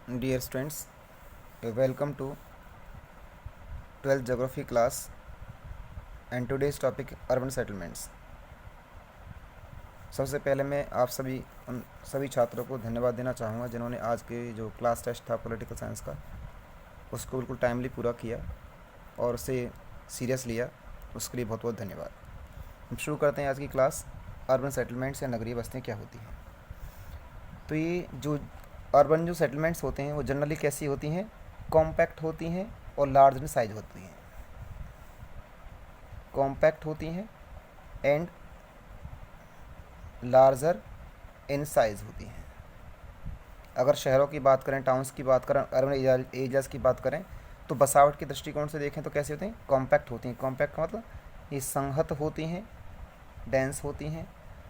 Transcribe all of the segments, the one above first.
Dear students, welcome to 12th Geography class and today's topic urban settlements. सबसे पहले मैं आप उन सभी छात्रों को धन्यवाद देना चाहूँगा जिन्होंने आज के जो क्लास टेस्ट था पॉलिटिकल साइंस का उसको बिल्कुल टाइमली पूरा किया और उसे सीरियस लिया, उसके लिए बहुत बहुत धन्यवाद। हम शुरू करते हैं आज की क्लास। अर्बन सेटलमेंट्स या नगरीय बस्तियाँ क्या होती हैं। तो ये जो अर्बन जो सेटलमेंट्स होते हैं वो जनरली कैसी होती हैं, कॉम्पैक्ट होती हैं और लार्ज इन साइज होती हैं। कॉम्पैक्ट होती हैं एंड लार्जर इन साइज होती हैं। अगर शहरों की बात करें, टाउन्स की बात करें, अर्बन एरियाज की बात करें तो बसावट के दृष्टिकोण से देखें तो कैसे होती हैं, कॉम्पैक्ट होती हैं। कॉम्पैक्ट का मतलब ये संहत होती हैं, डेंस होती हैं,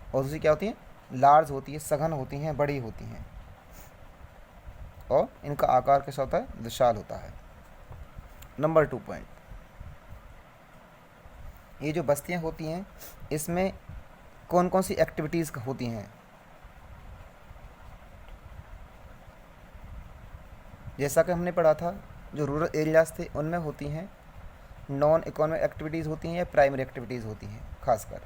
और दूसरी क्या होती हैं, लार्ज होती है, सघन होती हैं, बड़ी होती हैं, और इनका आकार कैसा होता है, विशाल होता है। नंबर 2 पॉइंट, ये जो बस्तियां होती हैं इसमें कौन कौन सी एक्टिविटीज़ होती हैं। जैसा कि हमने पढ़ा था, जो रूरल एरियाज थे उनमें होती हैं नॉन इकोनॉमिक एक्टिविटीज़ होती हैं या प्राइमरी एक्टिविटीज़ होती हैं खासकर।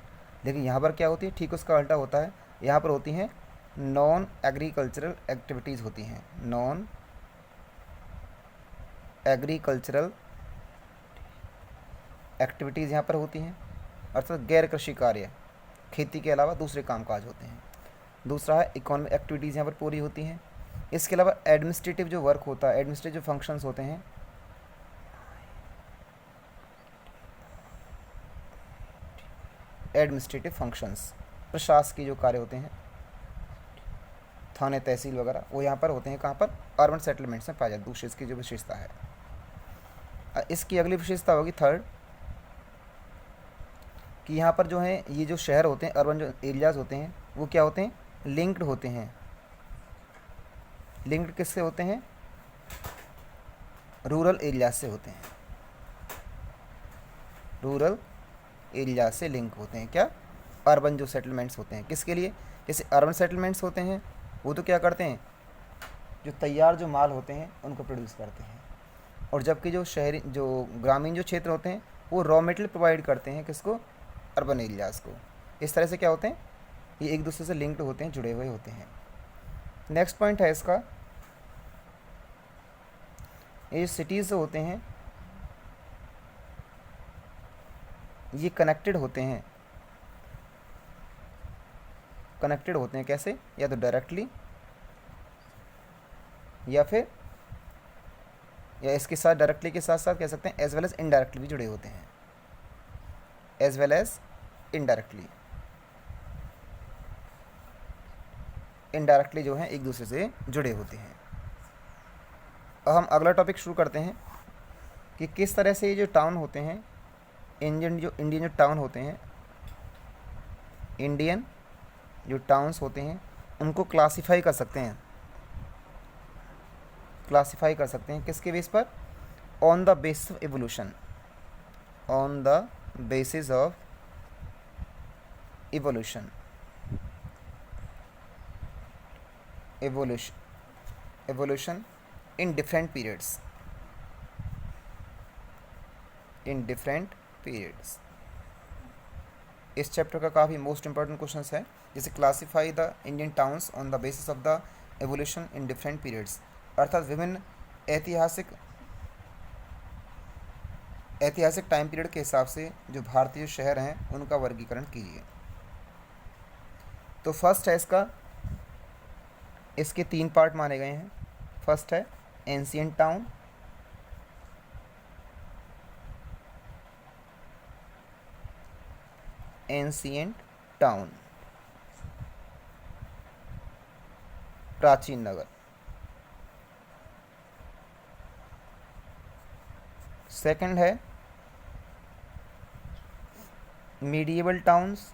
लेकिन यहाँ पर क्या होती है, ठीक उसका उल्टा होता है। यहाँ पर होती हैं नॉन एग्रीकल्चरल एक्टिविटीज़ होती हैं। नॉन एग्रीकल्चरल एक्टिविटीज़ यहाँ पर होती हैं, अर्थात गैर कृषि कार्य, खेती के अलावा दूसरे कामकाज होते हैं। दूसरा है इकोनॉमिक एक्टिविटीज़ यहाँ पर पूरी होती हैं। इसके अलावा एडमिनिस्ट्रेटिव जो वर्क होता है, एडमिनिस्ट्रेटिव जो फंक्शंस होते हैं, एडमिनिस्ट्रेटिव फंक्शंस, प्रशासकीय जो कार्य होते हैं, थाने, तहसील वगैरह, वो यहाँ पर होते हैं। कहाँ पर, अर्बन सेटलमेंट्स में पाया जाता है। दूसरी इसकी जो विशेषता है, इसकी अगली विशेषता होगी थर्ड, कि यहाँ पर जो है ये जो शहर होते हैं, अर्बन जो एरियाज़ होते हैं वो क्या होते हैं, लिंक्ड होते हैं। लिंक्ड किससे होते हैं, रूरल एरियाज से होते हैं। रूरल एरिया से लिंक होते हैं क्या, अर्बन जो सेटलमेंट्स होते हैं। किसके लिए, जैसे अर्बन सेटलमेंट्स होते हैं वो तो क्या करते हैं, जो तैयार जो माल होते हैं उनको प्रोड्यूस करते हैं, और जबकि जो शहरी जो ग्रामीण जो क्षेत्र होते हैं वो रॉ मटेरियल प्रोवाइड करते हैं किसको, अर्बन एरियाज़ को। इस तरह से क्या होते हैं, ये एक दूसरे से लिंक्ड होते हैं, जुड़े हुए होते हैं। नेक्स्ट पॉइंट है इसका, ये सिटीज़ होते हैं ये कनेक्टेड होते हैं। कनेक्टेड होते हैं कैसे, या तो डायरेक्टली या इसके साथ डायरेक्टली के साथ साथ कह सकते हैं एज वेल एज इनडायरेक्टली भी जुड़े होते हैं। As well as indirectly, indirectly जो है एक दूसरे से जुड़े होते हैं। अब हम अगला टॉपिक शुरू करते हैं कि किस तरह से ये जो टाउन होते हैं, इंडियन जो टाउन होते हैं, इंडियन जो टाउन्स होते हैं उनको क्लासिफाई कर सकते हैं। क्लासिफाई कर सकते हैं किसके बेस पर, on the basis of evolution. On the basis of evolution, evolution in different periods, in different periods. इस चैप्टर का काफ़ी मोस्ट इंपॉर्टेंट क्वेश्चन है, जैसे classify the Indian towns on the basis of the evolution in different periods, अर्थात विभिन्न ऐतिहासिक time period के हिसाब से जो भारतीय शहर हैं उनका वर्गीकरण कीजिए। तो फर्स्ट है इसका, इसके 3 पार्ट माने गए हैं। फर्स्ट है एंशिएंट टाउन, एंशिएंट टाउन, प्राचीन नगर। सेकंड है मीडिएवल टाउन्स,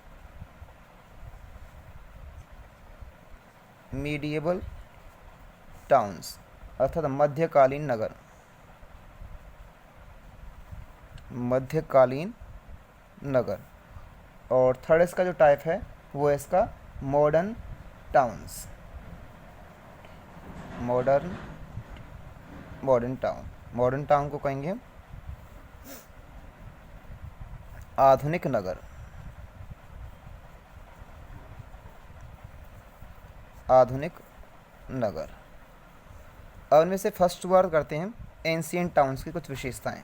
मीडिएवल टाउन्स अर्थात मध्यकालीन नगर, मध्यकालीन नगर। और थर्ड इसका जो टाइप है वो है इसका modern towns, modern modern town. Modern town को कहेंगे हम आधुनिक नगर। आधुनिक नगर। अब इनमें से फर्स्ट बात करते हैं हम एंशियंट टाउन्स की कुछ विशेषताएं।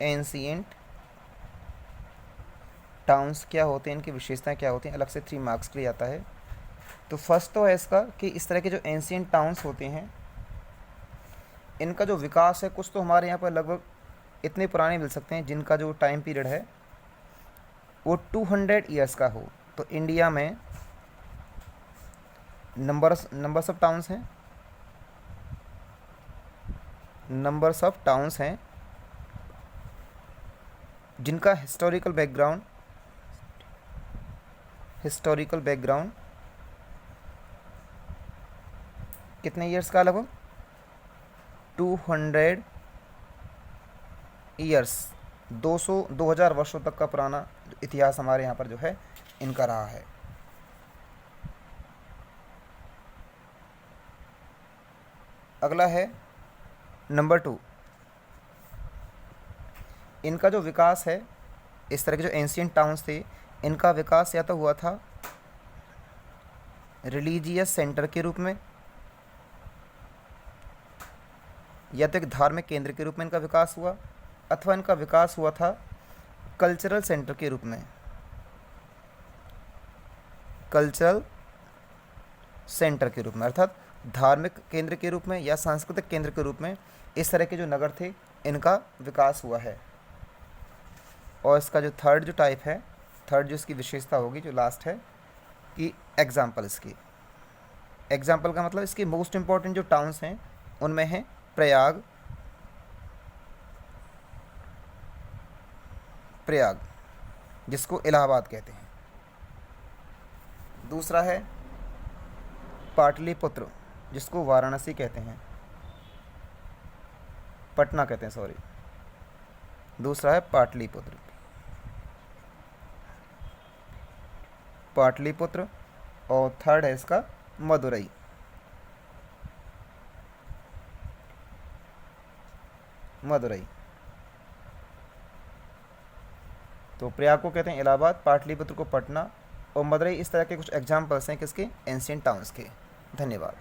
एंशियंट टाउन्स क्या होते हैं, इनकी विशेषताएं क्या होती हैं, अलग से 3 मार्क्स के लिए आता है। तो फर्स्ट तो है इसका कि इस तरह के जो एंशियंट टाउन्स होते हैं इनका जो विकास है, कुछ तो हमारे यहाँ पर लगभग इतने पुराने मिल सकते हैं जिनका जो टाइम पीरियड है वो 200 ईयर्स का हो। तो इंडिया में नंबर्स ऑफ टाउन्स हैं, नंबर्स ऑफ टाउन्स हैं जिनका हिस्टोरिकल बैकग्राउंड कितने ईयर्स का, लगभग 200 ईयर्स, 2000 वर्षों तक का पुराना इतिहास हमारे यहाँ पर जो है इनका रहा है। अगला है नंबर 2, इनका जो विकास है, इस तरह के जो एंशियंट टाउन्स थे इनका विकास या तो हुआ था रिलीजियस सेंटर के रूप में, या तो एक धार्मिक केंद्र के रूप में इनका विकास हुआ, अथवा इनका विकास हुआ था कल्चरल सेंटर के रूप में, कल्चरल सेंटर के रूप में, अर्थात धार्मिक केंद्र के रूप में या सांस्कृतिक केंद्र के रूप में इस तरह के जो नगर थे इनका विकास हुआ है। और इसका जो थर्ड जो टाइप है, थर्ड जो इसकी विशेषता होगी, जो लास्ट है कि एग्जाम्पल, इसकी एग्जाम्पल का मतलब इसके मोस्ट इम्पॉर्टेंट जो टाउन्स हैं उनमें है प्रयाग, जिसको इलाहाबाद कहते हैं। दूसरा है पाटलिपुत्र, जिसको वाराणसी कहते हैं, पटना कहते हैं, सॉरी। दूसरा है पाटलिपुत्र और थर्ड है इसका मदुरई। तो प्रयाग को कहते हैं इलाहाबाद, पाटलिपुत्र को पटना और मदुरई, इस तरह के कुछ एग्जाम्पल्स हैं किसके, एंशियंट टाउन्स के। धन्यवाद।